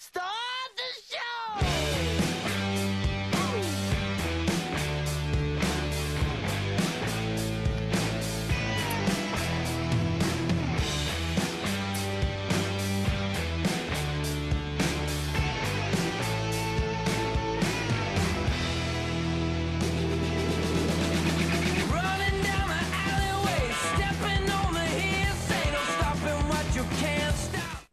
Start the show! Running down the alleyway, stepping on the hills, ain't no stopping what you can't stop.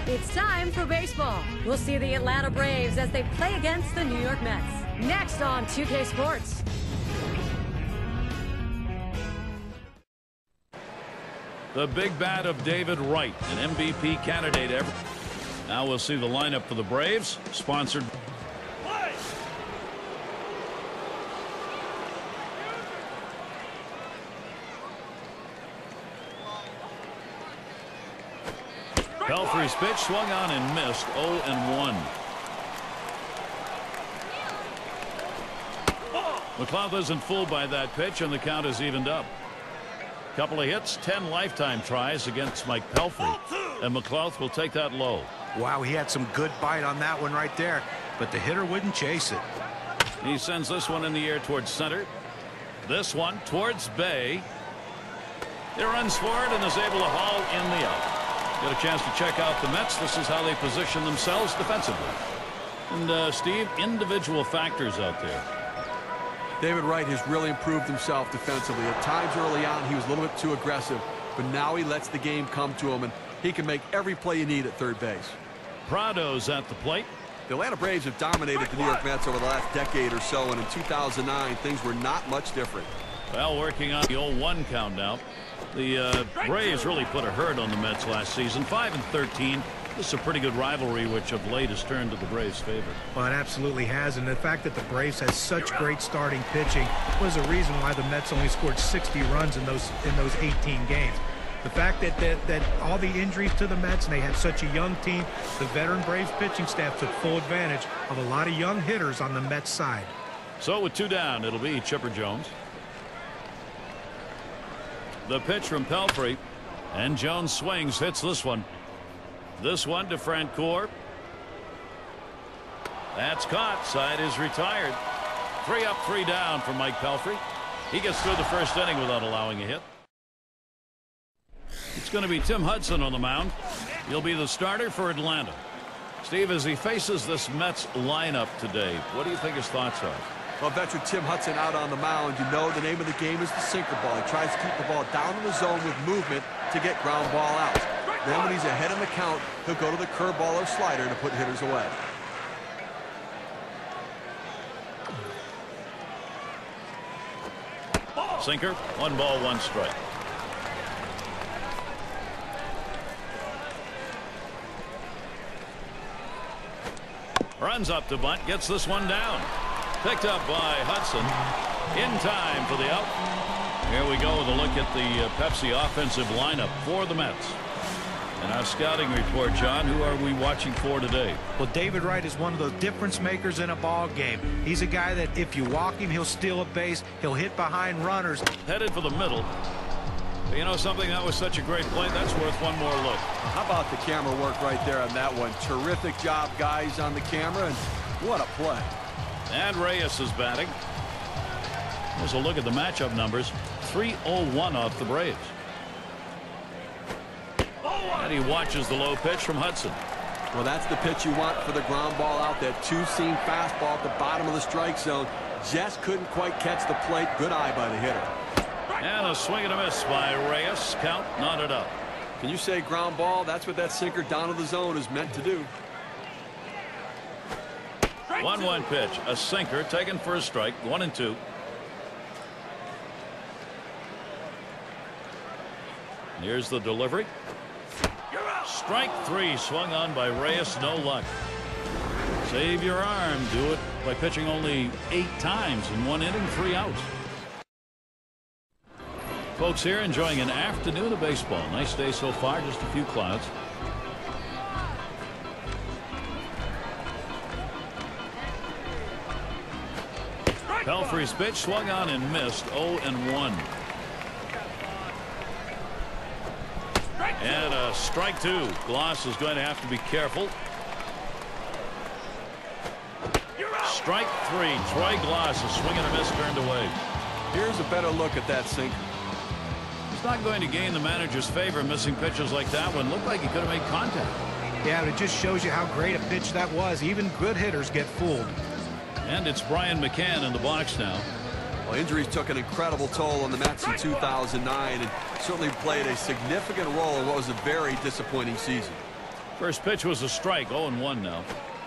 It's time for baseball. We'll see the Atlanta Braves as they play against the New York Mets. Next on 2K Sports. The big bat of David Wright, an MVP candidate ever. Now we'll see the lineup for the Braves, sponsored. Pelfrey's pitch swung on and missed. 0-1. McClough isn't fooled by that pitch, and the count is evened up. Couple of hits, 10 lifetime tries against Mike Pelfrey, and McClough will take that low. Wow, he had some good bite on that one right there, but the hitter wouldn't chase it. He sends this one in the air towards center. This one towards Bay. He runs forward and is able to haul in the out. Get a chance to check out the Mets. This is how they position themselves defensively. And Steve, individual factors out there. David Wright has really improved himself defensively. At times early on he was a little bit too aggressive, but now he lets the game come to him, and he can make every play you need at third base. Prado's at the plate. The Atlanta Braves have dominated the New York Mets over the last decade or so, and in 2009 things were not much different. Well, working on the 0-1 count now. The Braves really put a hurt on the Mets last season. 5-13. This is a pretty good rivalry, which of late has turned to the Braves' favor. Well, it absolutely has, and the fact that the Braves has such great starting pitching was a reason why the Mets only scored 60 runs in those 18 games. The fact that all the injuries to the Mets, and they had such a young team, the veteran Braves pitching staff took full advantage of a lot of young hitters on the Mets side. So with 2 down, it'll be Chipper Jones. The pitch from Pelfrey, and Jones swings, hits this one. This one to Francoeur. That's caught. Side is retired. 3 up, 3 down for Mike Pelfrey. He gets through the first inning without allowing a hit. It's going to be Tim Hudson on the mound. He'll be the starter for Atlanta. Steve, as he faces this Mets lineup today, what do you think his thoughts are? Well, veteran Tim Hudson out on the mound. You know the name of the game is the sinker ball. He tries to keep the ball down in the zone with movement to get ground ball out. Then when he's ahead in the count, he'll go to the curveball or slider to put hitters away. Sinker, 1 ball, 1 strike. Runs up to bunt, gets this one down. Picked up by Hudson. In time for the out. Here we go with a look at the Pepsi offensive lineup for the Mets. And our scouting report, John, who are we watching for today? Well, David Wright is one of those difference makers in a ball game. He's a guy that if you walk him, he'll steal a base. He'll hit behind runners. Headed for the middle. But you know something, that was such a great play. That's worth one more look. How about the camera work right there on that one? Terrific job, guys, on the camera, and what a play. And Reyes is batting. Here's a look at the matchup numbers. 3-0-1 off the Braves. And he watches the low pitch from Hudson. Well, that's the pitch you want for the ground ball out. That 2-seam fastball at the bottom of the strike zone. Just couldn't quite catch the plate. Good eye by the hitter. And a swing and a miss by Reyes. Count knotted up. Can you say ground ball? That's what that sinker down to the zone is meant to do. 1-1 pitch. A sinker taken for a strike. 1-2. Here's the delivery. Strike 3 swung on by Reyes. No luck. Save your arm. Do it by pitching only 8 times in 1 inning. 3 outs. Folks here enjoying an afternoon of baseball. Nice day so far. Just a few clouds. Pelfrey's pitch swung on and missed. 0-1. And a strike 2. Gloss is going to have to be careful. strike 3. Troy Glass, a swing and a miss turned away. Here's a better look at that sinker. He's not going to gain the manager's favor missing pitches like that one. Looked like he could have made contact. Yeah, it just shows you how great a pitch that was. Even good hitters get fooled. And it's Brian McCann in the box now. Well, injuries took an incredible toll on the Mets in 2009 and certainly played a significant role in what was a very disappointing season. First pitch was a strike. 0-1 now.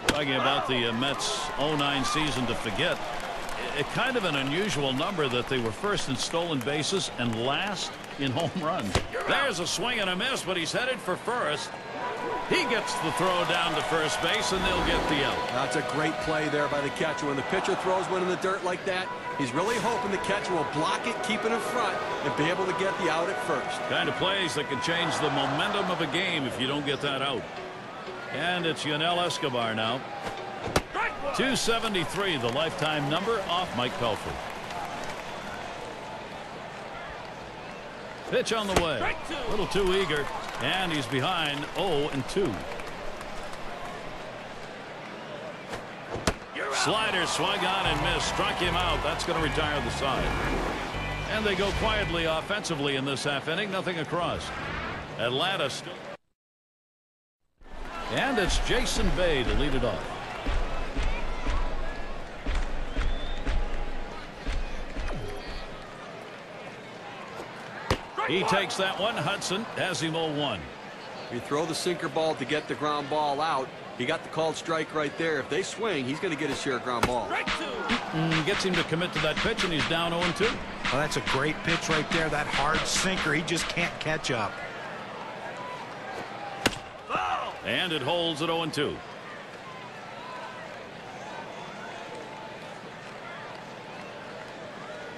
Talking about the Mets' 09 season to forget. Kind of an unusual number that they were first in stolen bases and last in home runs. There's a swing and a miss, but he's headed for first. He gets the throw down to first base, and they'll get the out. That's a great play there by the catcher. When the pitcher throws one in the dirt like that, he's really hoping the catcher will block it, keep it in front, and be able to get the out at first. Kind of plays that can change the momentum of a game if you don't get that out. And it's Yunel Escobar now. 273, the lifetime number, off Mike Pelfrey. Pitch on the way. A little too eager, and he's behind 0-2. Slider swung on and missed. Struck him out. That's going to retire the side. And they go quietly offensively in this half inning. Nothing across. Atlanta still. And it's Jason Bay to lead it off. He takes that one. Hudson has him 0-1. You throw the sinker ball to get the ground ball out. He got the called strike right there. If they swing, he's going to get his share of ground ball. Gets him to commit to that pitch, and he's down 0-2. Well, that's a great pitch right there. That hard sinker. He just can't catch up. And it holds at 0-2.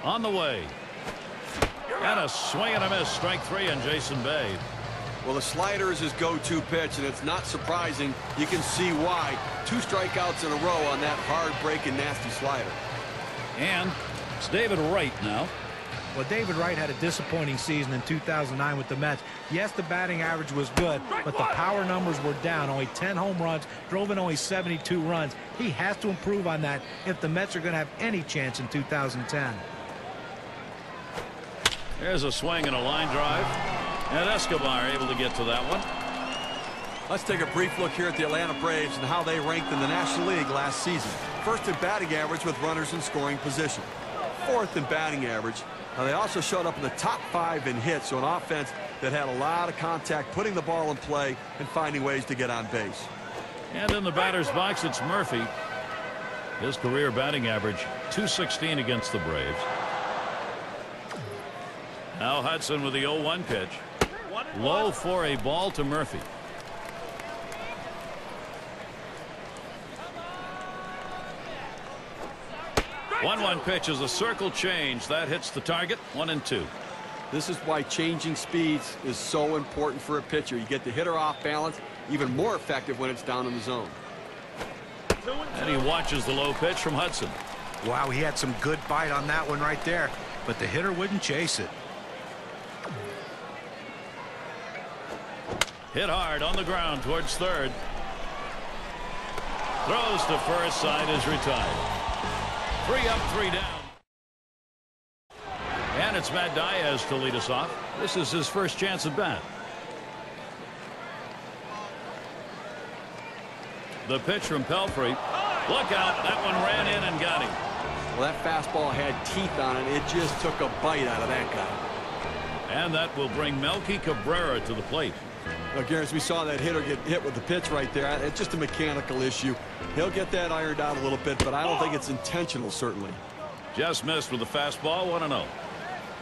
On the way. And a swing and a miss. Strike 3 on Jason Bay. Well, the slider is his go-to pitch, and it's not surprising. You can see why. 2 strikeouts in a row on that hard-breaking, nasty slider. And it's David Wright now. Well, David Wright had a disappointing season in 2009 with the Mets. Yes, the batting average was good, but the power numbers were down. Only 10 home runs, drove in only 72 runs. He has to improve on that if the Mets are going to have any chance in 2010. There's a swing and a line drive. And Escobar able to get to that one. Let's take a brief look here at the Atlanta Braves and how they ranked in the National League last season. First in batting average with runners in scoring position. 4th in batting average. Now, they also showed up in the top 5 in hits, so an offense that had a lot of contact, putting the ball in play and finding ways to get on base. And in the batter's box, it's Murphy. His career batting average, .216 against the Braves. Now Hudson with the 0-1 pitch. Low for a ball to Murphy. One pitch is a circle change that hits the target. 1-2. This is why changing speeds is so important for a pitcher. You get the hitter off balance, even more effective when it's down in the zone. And he watches the low pitch from Hudson. Wow, he had some good bite on that one right there, but the hitter wouldn't chase it. Hit hard on the ground towards third. Throws to first. Side is retired. 3 up, 3 down. And it's Matt Diaz to lead us off. This is his first chance at bat. The pitch from Pelfrey. Look out. That one ran in and got him. Well, that fastball had teeth on it. It just took a bite out of that guy. And that will bring Melky Cabrera to the plate. Well, Gary, as we saw that hitter get hit with the pitch right there, it's just a mechanical issue. He'll get that ironed out a little bit, but I don't think it's intentional, certainly. Just missed with the fastball. 1-0.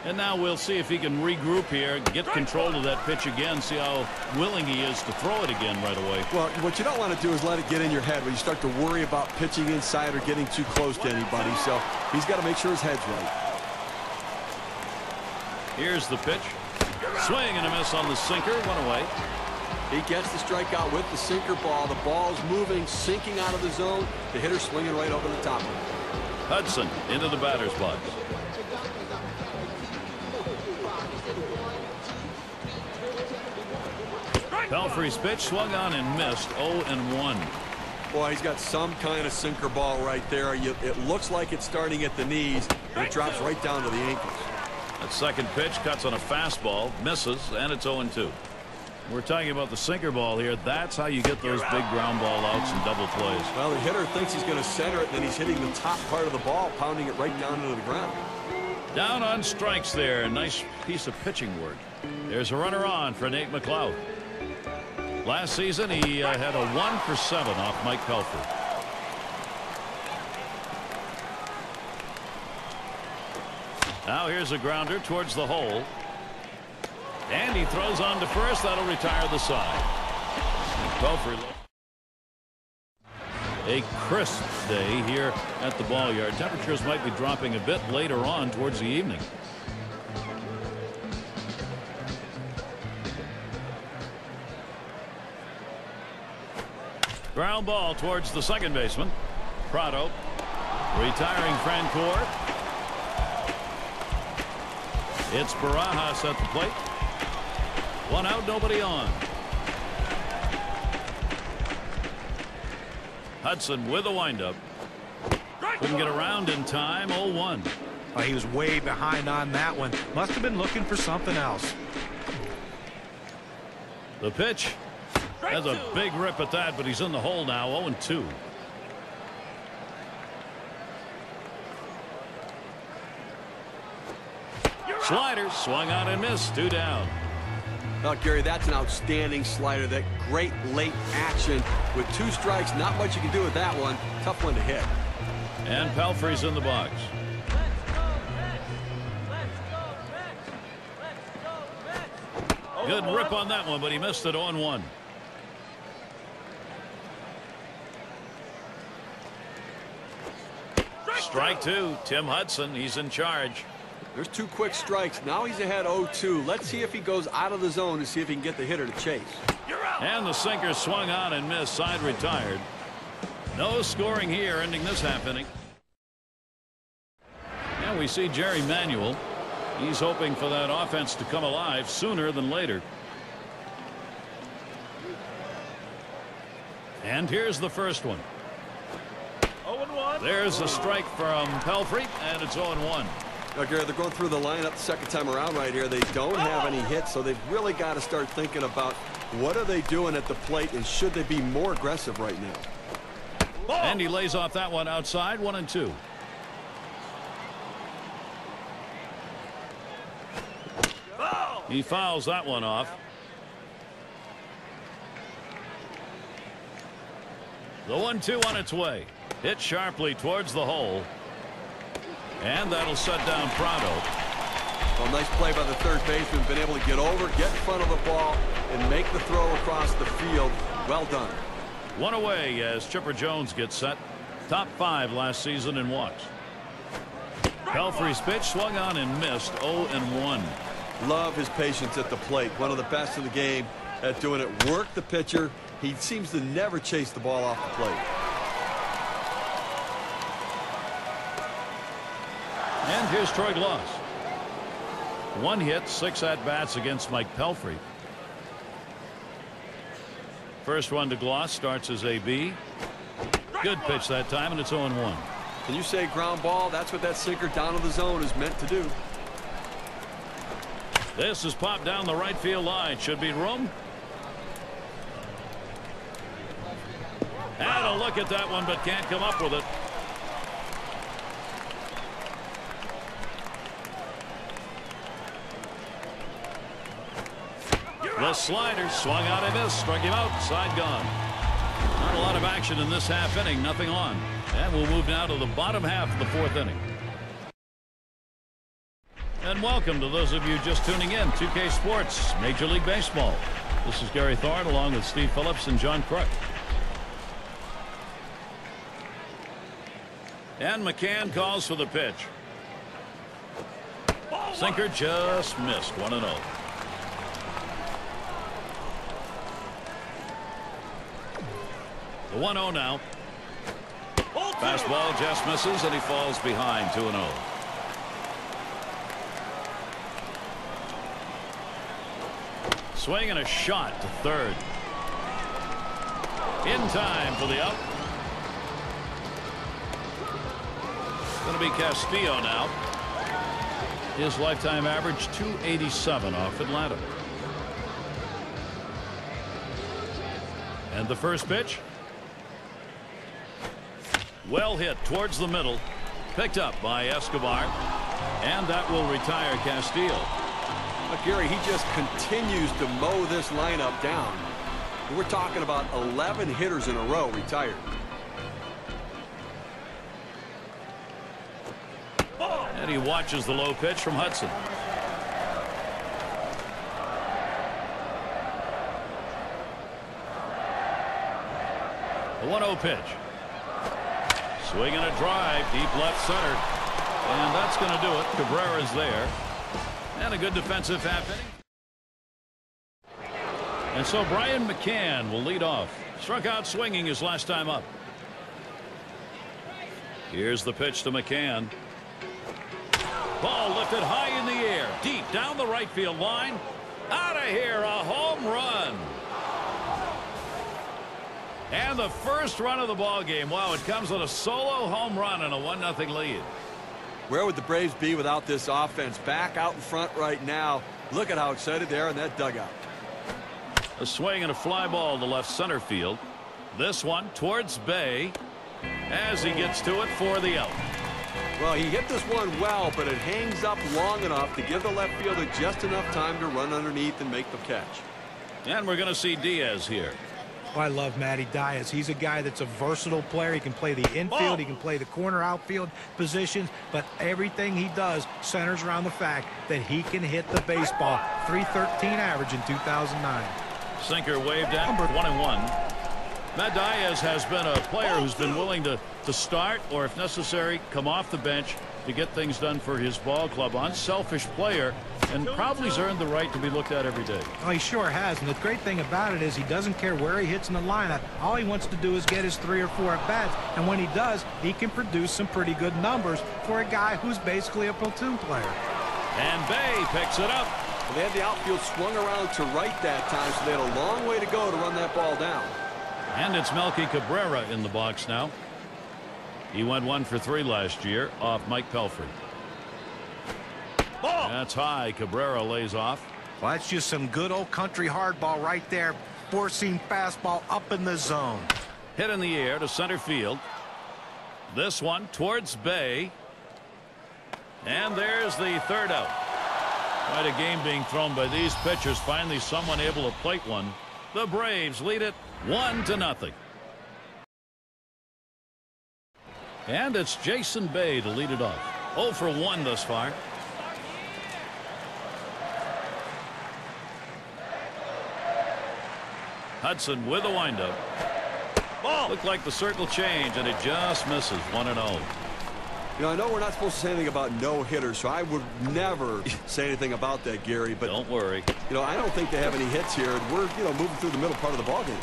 And now we'll see if he can regroup here, get control of that pitch again, see how willing he is to throw it again right away. Well, what you don't want to do is let it get in your head when you start to worry about pitching inside or getting too close to anybody. So he's got to make sure his head's right. Here's the pitch. Swing and a miss on the sinker. 1 away. He gets the strikeout with the sinker ball. The ball's moving, sinking out of the zone. The hitter swinging right over the top of it. Hudson into the batter's box. Pelfrey's pitch swung on and missed. 0-1. Boy, he's got some kind of sinker ball right there. It looks like it's starting at the knees, and it drops right down to the ankles. That second pitch cuts on a fastball, misses, and it's 0-2. We're talking about the sinker ball here. That's how you get those big ground ball outs and double plays. Well, the hitter thinks he's going to center it, then he's hitting the top part of the ball, pounding it right down into the ground. Down on strikes there. Nice piece of pitching work. There's a runner on for Nate McLeod. Last season, he had a 1 for 7 off Mike Pelfrey. Now here's a grounder towards the hole. And he throws on to first. That'll retire the side. Pelfrey. A crisp day here at the ball yard. Temperatures might be dropping a bit later on towards the evening. Ground ball towards the second baseman. Prado retiring Francoeur. It's Barajas at the plate. 1 out, nobody on. Hudson with a windup. Couldn't get around in time. 0-1. He was way behind on that one. Must have been looking for something else. The pitch has a big rip at that, but he's in the hole now. 0-2. Slider swung on and missed. 2 down. Now, Gary, that's an outstanding slider. That great late action with 2 strikes. Not much you can do with that one. Tough one to hit. And Pelfrey's in the box. Good rip on that one, but he missed it. 0-1. Strike 2. Tim Hudson. He's in charge. There's 2 quick strikes. Now he's ahead 0-2. Let's see if he goes out of the zone and see if he can get the hitter to chase. And the sinker swung on and missed. Side retired. No scoring here, ending this half inning. And we see Jerry Manuel. He's hoping for that offense to come alive sooner than later. And here's the first one. 0-1. There's a strike from Pelfrey, and it's 0-1. Now, Gary, they're going through the lineup the second time around right here. They don't have any hits, so they've really got to start thinking about what are they doing at the plate, and should they be more aggressive right now. And he lays off that one outside. 1-2. He fouls that one off. The 1-2 on its way. Hit sharply towards the hole. And that'll set down Prado. Well, nice play by the third baseman. Been able to get over, get in front of the ball, and make the throw across the field. Well done. 1 away as Chipper Jones gets set. Top 5 last season in walks. Pelfrey's pitch swung on and missed. 0-1. Love his patience at the plate. One of the best in the game at doing it. Work the pitcher. He seems to never chase the ball off the plate. And here's Troy Gloss. 1 hit, 6 at-bats against Mike Pelfrey. First one to Gloss, starts as AB. Good pitch that time, and it's 0-1. Can you say ground ball? That's what that sinker down to the zone is meant to do. This is popped down the right field line. Should be room. And a look at that one, but can't come up with it. The slider swung out and missed. Struck him out. Side gone. Not a lot of action in this half inning. Nothing on. And we'll move now to the bottom half of the 4th inning. And welcome to those of you just tuning in. 2K Sports, Major League Baseball. This is Gary Thorne along with Steve Phillips and John Crook. And McCann calls for the pitch. Sinker just missed. 1-0. The 1-0 now. Fastball just misses, and he falls behind. 2-0. Swing and a shot to third. In time for the out. to be Castillo now. His lifetime average 287 off Atlanta. And the first pitch. Well hit towards the middle. Picked up by Escobar. And that will retire Castillo. But Gary, he just continues to mow this lineup down. We're talking about 11 hitters in a row retired. And he watches the low pitch from Hudson. The 1-0 pitch. Swinging a drive deep left center. And that's going to do it. Cabrera's there. And a good defensive half inning. And so Brian McCann will lead off. Struck out swinging his last time up. Here's the pitch to McCann. Ball lifted high in the air. Deep down the right field line. Out of here. A home run. And the first run of the ball game. Wow, it comes with a solo home run and a 1-0 lead. Where would the Braves be without this offense? Back out in front right now. Look at how excited they are in that dugout. A swing and a fly ball to left center field. This one towards Bay as he gets to it for the out. Well, he hit this one well, but it hangs up long enough to give the left fielder just enough time to run underneath and make the catch. And we're going to see Diaz here. Oh, I love Matty Diaz. He's a guy that's a versatile player. He can play the infield. He can play the corner outfield positions. But everything he does centers around the fact that he can hit the baseball. .313 average in 2009. Sinker waved at 1-1. Matt Diaz has been a player who's been willing to start or, if necessary, come off the bench to get things done for his ball club. Unselfish player, and probably has earned the right to be looked at every day. Oh, he sure has. And the great thing about it is he doesn't care where he hits in the lineup. All he wants to do is get his 3 or 4 at-bats. And when he does, he can produce some pretty good numbers for a guy who's basically a platoon player. And Bay picks it up. Well, they had the outfield swung around to right that time, so they had a long way to go to run that ball down. And it's Melky Cabrera in the box now. He went 1 for 3 last year off Mike Pelfrey. That's high. Cabrera lays off. Well, that's just some good old country hardball right there. Four-seam fastball up in the zone. Hit in the air to center field. This one towards Bay. And there's the third out. Quite a game being thrown by these pitchers. Finally someone able to plate one. The Braves lead it 1-0. And it's Jason Bay to lead it off. 0 for 1 thus far. Hudson with a windup. Looked like the circle change, and it just misses. 1-0. You know, I know we're not supposed to say anything about no-hitters, so I would never say anything about that, Gary. But don't worry. You know, I don't think they have any hits here, and we're, moving through the middle part of the ballgame.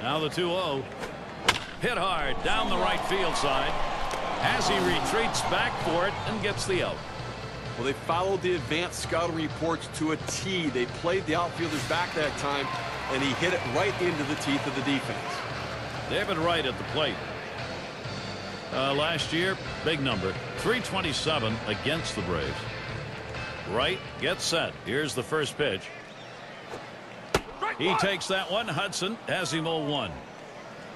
Now the 2-0. Hit hard down the right field side as he retreats back for it and gets the out. Well, they followed the advanced scouting reports to a T. They played the outfielders back that time, and he hit it right into the teeth of the defense. David Wright at the plate. Last year, big number, 327 against the Braves. Wright gets set. Here's the first pitch. He takes that one. Hudson has him 0-1.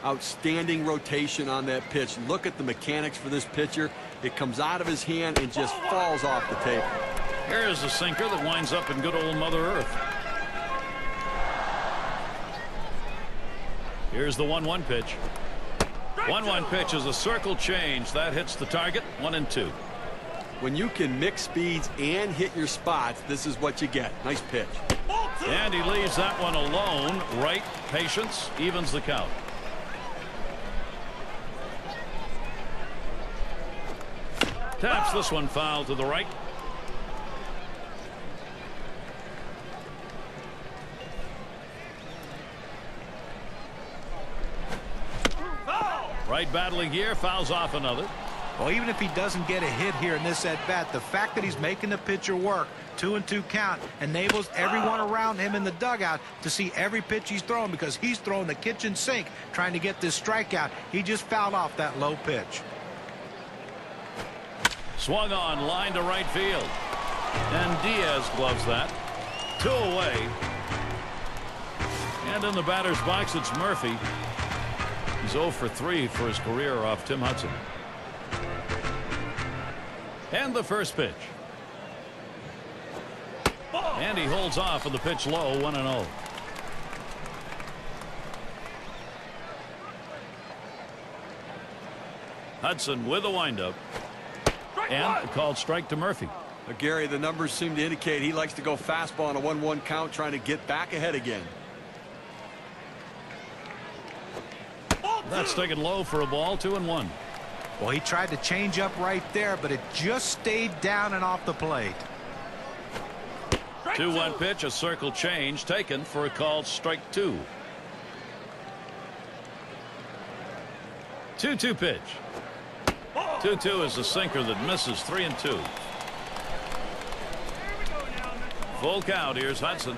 Outstanding rotation on that pitch. Look at the mechanics for this pitcher. It comes out of his hand and just falls off the table. Here's a sinker that winds up in good old Mother Earth. Here's the 1-1 pitch. 1-1 pitch is a circle change. That hits the target. 1-2. When you can mix speeds and hit your spots, this is what you get. Nice pitch. And he leaves that one alone. Right, patience, evens the count. Taps this one foul to the right. Right battling here, fouls off another. Well, even if he doesn't get a hit here in this at-bat, the fact that he's making the pitcher work, 2-2 count, enables everyone around him in the dugout to see every pitch he's throwing, because he's throwing the kitchen sink trying to get this strikeout. He just fouled off that low pitch. Swung on, line to right field. And Diaz gloves that. 2 away. And in the batter's box, it's Murphy. He's 0 for 3 for his career off Tim Hudson. And the first pitch. And he holds off on the pitch low, 1-0. Hudson with a windup. And a called strike to Murphy. Gary, the numbers seem to indicate he likes to go fastball on a 1-1 count, trying to get back ahead again. That's taken low for a ball, 2-1. Well, he tried to change up right there, but it just stayed down and off the plate. 2-1 pitch, a circle change taken for a called strike 2. 2-2 pitch. 2-2 is a sinker that misses, 3-2. Full count. Here's Hudson.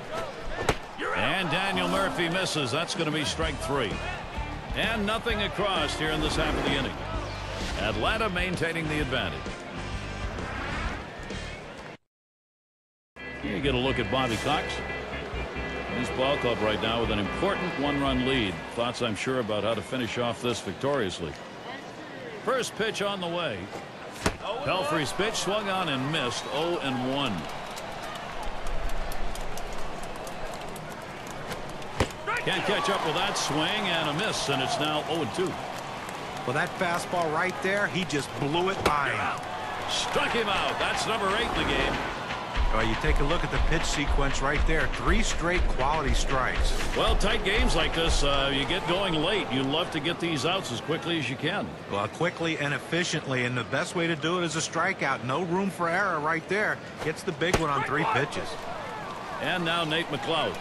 And Daniel Murphy misses. That's going to be strike 3. And nothing across here in this half of the inning. Atlanta maintaining the advantage. Here you get a look at Bobby Cox. He's ball club right now with an important 1-run lead. Thoughts, I'm sure, about how to finish off this victoriously. First pitch on the way. Pelfrey's pitch swung on and missed. 0-1. Can't catch up with that swing, and a miss, and it's now 0-2. Well, that fastball right there, he just blew it by him. Struck him out. That's number 8 in the game. Well, you take a look at the pitch sequence right there. 3 straight quality strikes. Well, tight games like this, you get going late. You love to get these outs as quickly as you can. Well, quickly and efficiently, and the best way to do it is a strikeout. No room for error right there. Gets the big one on 3 pitches. And now Nate McLeod.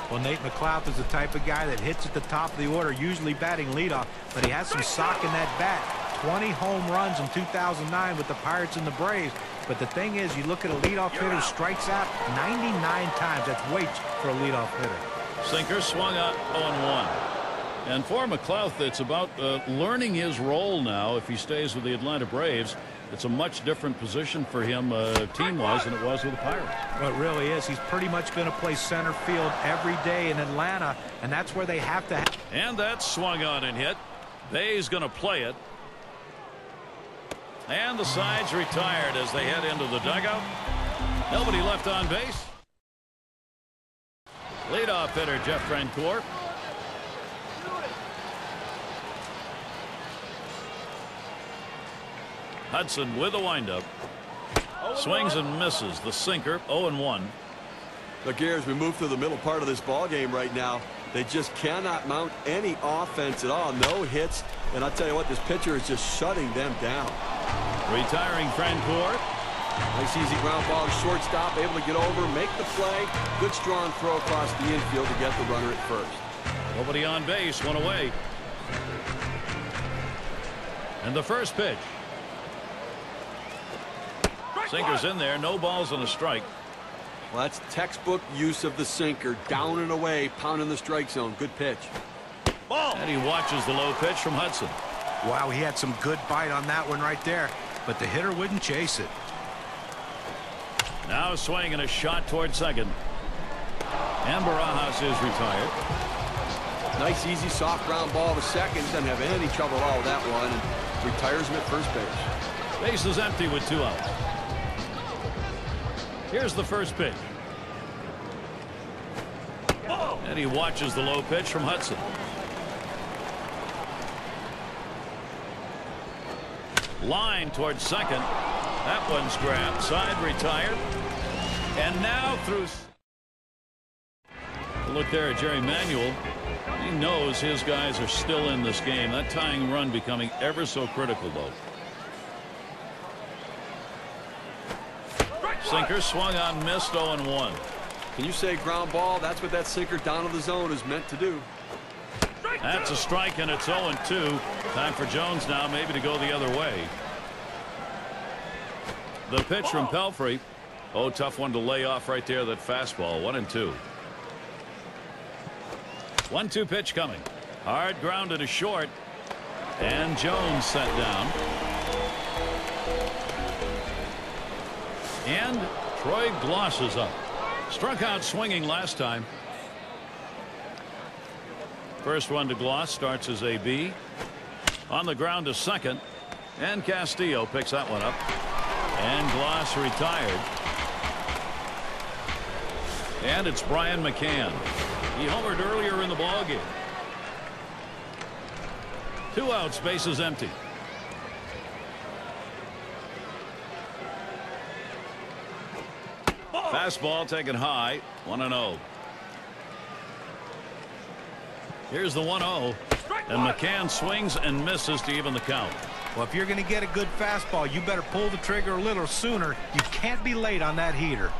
Well, Nate McLeod is the type of guy that hits at the top of the order, usually batting leadoff, but he has some sock in that bat. 20 home runs in 2009 with the Pirates and the Braves. But the thing is, you look at a leadoff hitter who strikes out 99 times. That's way for a leadoff hitter. Sinker swung out 0-1. And for McLeod, it's about learning his role now. If he stays with the Atlanta Braves, it's a much different position for him team-wise than it was with the Pirates. Well, it really is. He's pretty much going to play center field every day in Atlanta, and that's where they have to. And that swung on and hit. Bay's going to play it. And the side's retired as they head into the dugout. Nobody left on base. Leadoff hitter Jeff Francoeur. Hudson with a windup. Swings and misses. The sinker, 0-1. Look here, as we move through the middle part of this ball game right now, they just cannot mount any offense at all. No hits. And I'll tell you what, this pitcher is just shutting them down. Retiring Francoeur. Nice easy ground ball to shortstop, able to get over, make the play. Good strong throw across the infield to get the runner at first. Nobody on base, 1 away. And the first pitch. Sinker's in there, no balls and a strike. Well, that's textbook use of the sinker. Down and away, pounding the strike zone. Good pitch. Ball. And he watches the low pitch from Hudson. Wow, he had some good bite on that one right there, but the hitter wouldn't chase it. Now a swing and a shot toward second. And Barajas is retired. Nice easy soft ground ball to second. Doesn't have any trouble at all with that one, and retires him at first base. Base is empty with 2 outs. Here's the first pitch. And he watches the low pitch from Hudson. Line towards second. That one's grabbed. Side retired. And now through. Look there at Jerry Manuel. He knows his guys are still in this game. That tying run becoming ever so critical, though. Sinker swung on, missed, 0-1. Can you say ground ball? That's what that sinker down in the zone is meant to do. That's a strike, and it's 0-2. Time for Jones now maybe to go the other way. The pitch from Pelfrey. Oh, tough one to lay off right there. That fastball. 1-2. 1-2 pitch coming. Hard grounded to short. And Jones set down. And Troy Gloss is up. Struck out swinging last time. First one to Gloss starts as a B. On the ground to second. And Castillo picks that one up. And Gloss retired. And it's Brian McCann. He homered earlier in the ballgame. 2 outs, bases empty. Fastball taken high. 1-0. Here's the 1-0. And McCann swings and misses to even the count. Well, if you're going to get a good fastball, you better pull the trigger a little sooner. You can't be late on that heater.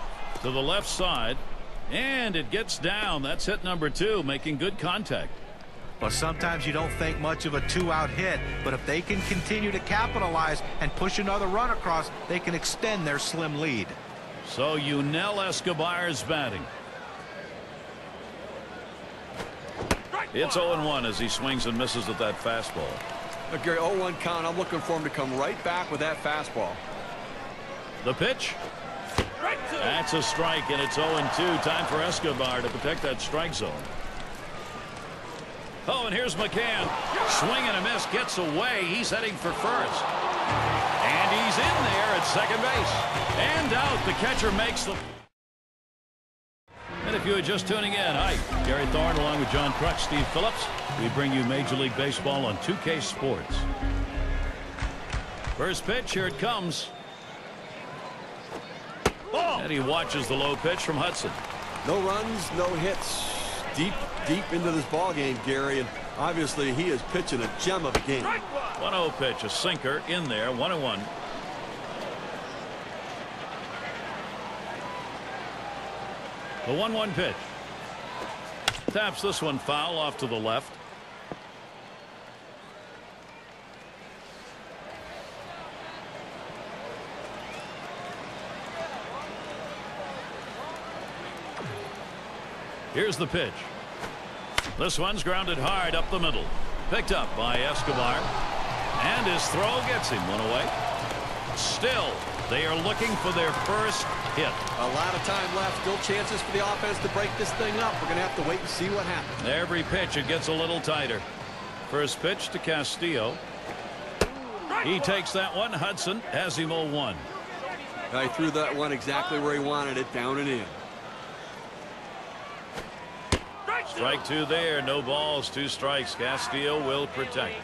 To the left side. And it gets down. That's hit number 2, making good contact. Well, sometimes you don't think much of a 2-out hit, but if they can continue to capitalize and push another run across, they can extend their slim lead. So Yunel Escobar's batting. It's 0-1 as he swings and misses at that fastball. Gary, 0-1 count. I'm looking for him to come right back with that fastball. The pitch. That's a strike, and it's 0-2. Time for Escobar to protect that strike zone. Oh, and here's McCann. Swing and a miss. Gets away. He's heading for first. And he's in there at second base. And out. The catcher makes the... And if you are just tuning in, hi, Gary Thorne along with John Crutch, Steve Phillips. We bring you Major League Baseball on 2K Sports. First pitch, here it comes. And he watches the low pitch from Hudson. No runs, no hits. Deep into this ball game, Gary, and obviously he is pitching a gem of a game. 1-0 pitch, a sinker in there. 1-1. The 1-1 pitch. Taps this one foul off to the left. Here's the pitch. This one's grounded hard up the middle. Picked up by Escobar. And his throw gets him one away. Still, they are looking for their first hit. A lot of time left. Still chances for the offense to break this thing up. We're going to have to wait and see what happens. Every pitch, it gets a little tighter. First pitch to Castillo. He takes that one. Hudson has him 0-1. I threw that one exactly where he wanted it, down and in. Strike 2 there. No balls, 2 strikes. Castillo will protect.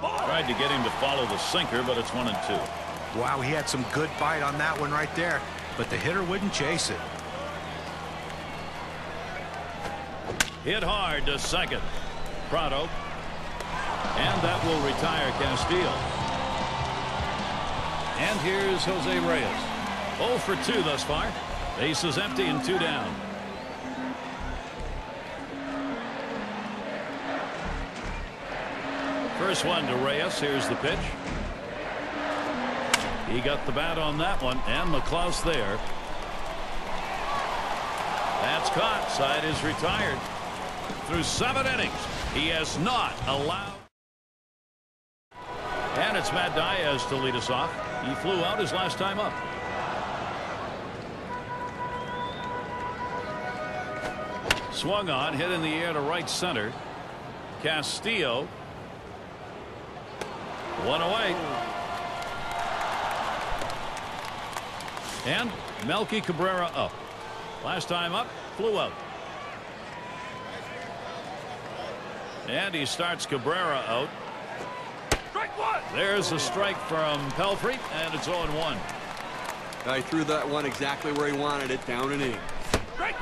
Tried to get him to follow the sinker, but it's 1-2. Wow, he had some good bite on that one right there, but the hitter wouldn't chase it. Hit hard to second. Prado. And that will retire Castillo. And here's Jose Reyes. 0 for 2 thus far. Base is empty and 2 down. First one to Reyes. Here's the pitch. He got the bat on that one, and McClouse there. That's caught. Side is retired. Through 7 innings, he has not allowed. And it's Matt Diaz to lead us off. He flew out his last time up. Swung on, hit in the air to right center. Castillo. 1 away. And Melky Cabrera up. Last time up, flew out. And he starts Cabrera out. There's a strike from Pelfrey, and it's 0-1. I threw that one exactly where he wanted it, down and in.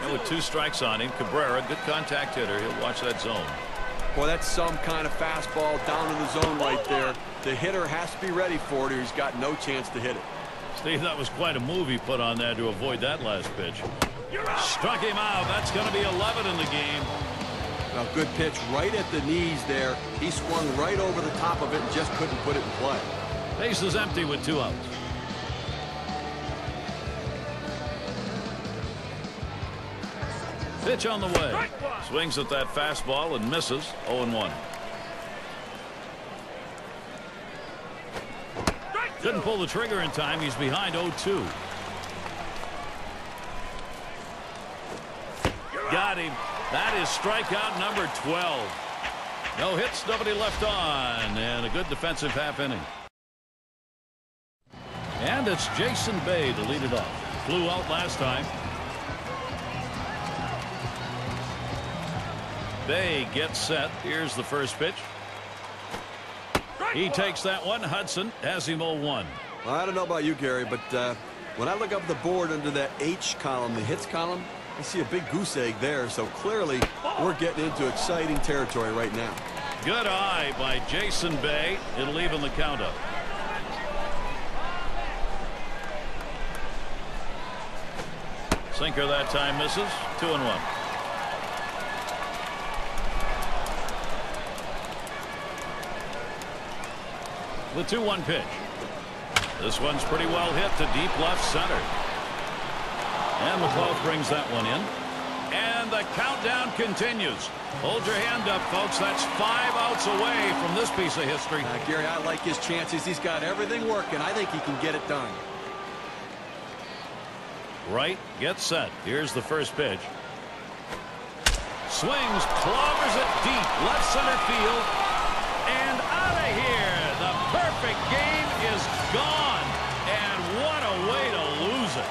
And with 2 strikes on him, Cabrera, good contact hitter. He'll watch that zone. Boy, that's some kind of fastball down in the zone right there. The hitter has to be ready for it, or he's got no chance to hit it. Steve, that was quite a move he put on there to avoid that last pitch. Struck him out. That's going to be 11 in the game. A good pitch right at the knees there. He swung right over the top of it and just couldn't put it in play. Base is empty with 2 outs. Pitch on the way. Swings at that fastball and misses. 0-1. Couldn't pull the trigger in time. He's behind 0-2. Got him. That is strikeout number 12. No hits, nobody left on, and a good defensive half inning. And it's Jason Bay to lead it off. Flew out last time. Bay gets set. Here's the first pitch. He takes that one. Hudson has him 0-1. Well, I don't know about you, Gary, but when I look up the board under that H column, the hits column, I see a big goose egg there, so clearly we're getting into exciting territory right now. Good eye by Jason Bay. It'll even the count up. Sinker that time misses. 2-1. The 2-1 pitch. This one's pretty well hit to deep left center. And McClough brings that one in. And the countdown continues. Hold your hand up, folks. That's 5 outs away from this piece of history. Gary, I like his chances. He's got everything working. I think he can get it done. Right, gets set. Here's the first pitch. Swings, clobbers it deep, left center field, and out of here. The perfect game is gone, and what a way to lose it.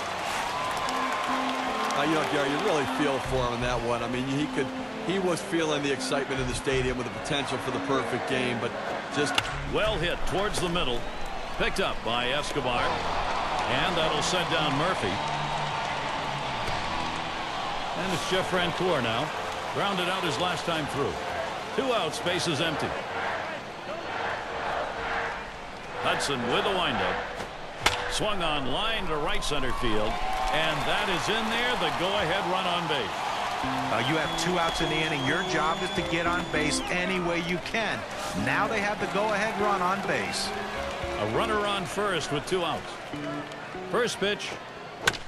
You know, Gary, you really feel for him in that one. I mean, he was feeling the excitement in the stadium with the potential for the perfect game, but just well hit towards the middle, picked up by Escobar, and that'll set down Murphy. And it's Jeff Rancourt now. Grounded out his last time through. 2 outs, base is empty. Hudson with a windup. Swung on line to right center field. And that is in there, the go-ahead run on base. You have 2 outs in the inning. Your job is to get on base any way you can. Now they have the go-ahead run on base. A runner on first with 2 outs. First pitch.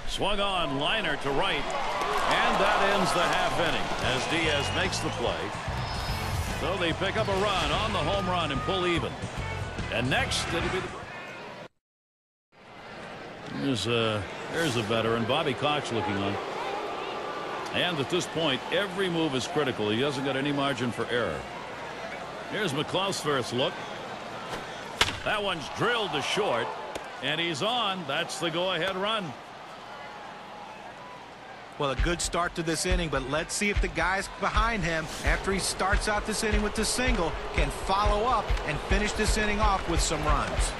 Swung on, liner to right. And that ends the half inning as Diaz makes the play. So they pick up a run on the home run and pull even. And next, it'll be there's a veteran, Bobby Cox, looking on. And at this point, every move is critical. He hasn't got any margin for error. Here's McClough's first look. That one's drilled to short, and he's on. That's the go-ahead run. Well, a good start to this inning, but let's see if the guys behind him, after he starts out this inning with the single, can follow up and finish this inning off with some runs.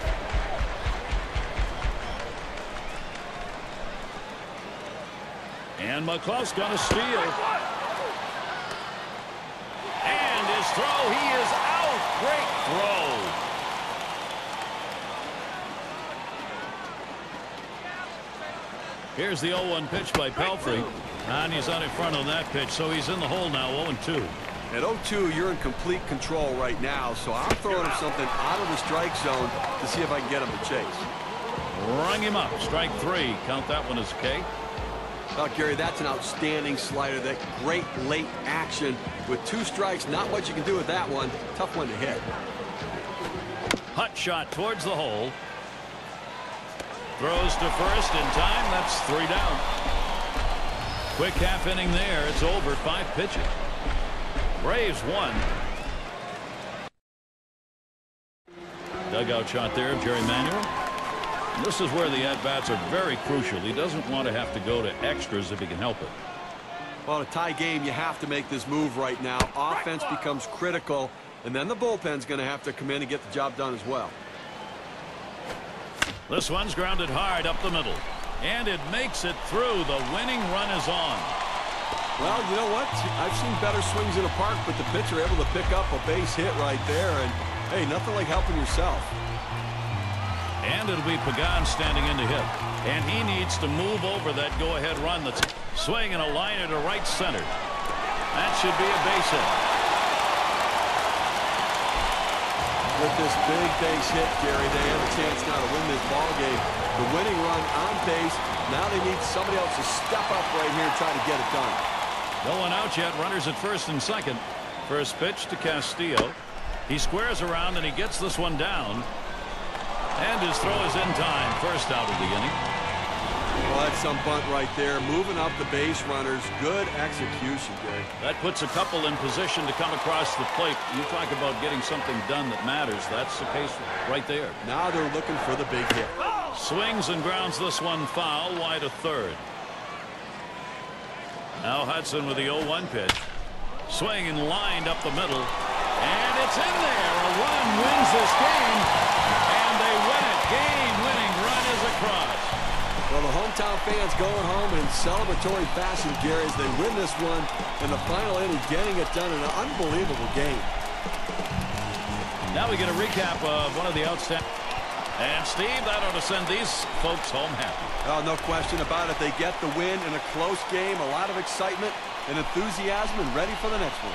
And McClough's going to steal. And his throw, he is out. Great throw. Here's the 0-1 pitch by Pelfrey. And he's out in front on that pitch, so he's in the hole now, 0-2. At 0-2, you're in complete control right now, so I'm throwing him something out of the strike zone to see if I can get him to chase. Rung him up. Strike 3. Count that one as K. Well, Gary, that's an outstanding slider. That great late action with 2 strikes. Not much you can do with that one. Tough one to hit. Hut shot towards the hole. Throws to first in time. That's 3 down. Quick half inning there. It's over. 5 pitches. Braves 1. Dugout shot there of Jerry Manuel. This is where the at-bats are very crucial. He doesn't want to have to go to extras if he can help it. Well, in a tie game, you have to make this move right now. Offense becomes critical, and then the bullpen's going to have to come in and get the job done as well. This one's grounded hard up the middle. And it makes it through. The winning run is on. Well, you know what? I've seen better swings in the park, but the pitcher able to pick up a base hit right there. And, hey, nothing like helping yourself. And it'll be Pagan standing in to hit. And he needs to move over that go-ahead run that's swinging a liner to right center. That should be a base hit. With this big base hit, Gary, they have a chance now to win this ball game. The winning run on base. Now they need somebody else to step up right here and try to get it done. No one out yet. Runners at first and second. First pitch to Castillo. He squares around and he gets this one down. And his throw is in time. First out of the inning. Well, that's some bunt right there. Moving up the base runners. Good execution, Gary. That puts a couple in position to come across the plate. You talk about getting something done that matters. That's the case right there. Now they're looking for the big hit. Swings and grounds this one foul, wide of third. Now Hudson with the 0-1 pitch. Swing and lined up the middle. And it's in there. A run wins this game. And they win it. Game-winning run is across. Well, the hometown fans going home in celebratory fashion, Gary, as they win this one in the final inning, getting it done in an unbelievable game. Now we get a recap of one of the outstanding. And Steve, that ought to send these folks home happy. Oh, no question about it. They get the win in a close game, a lot of excitement and enthusiasm, and ready for the next one.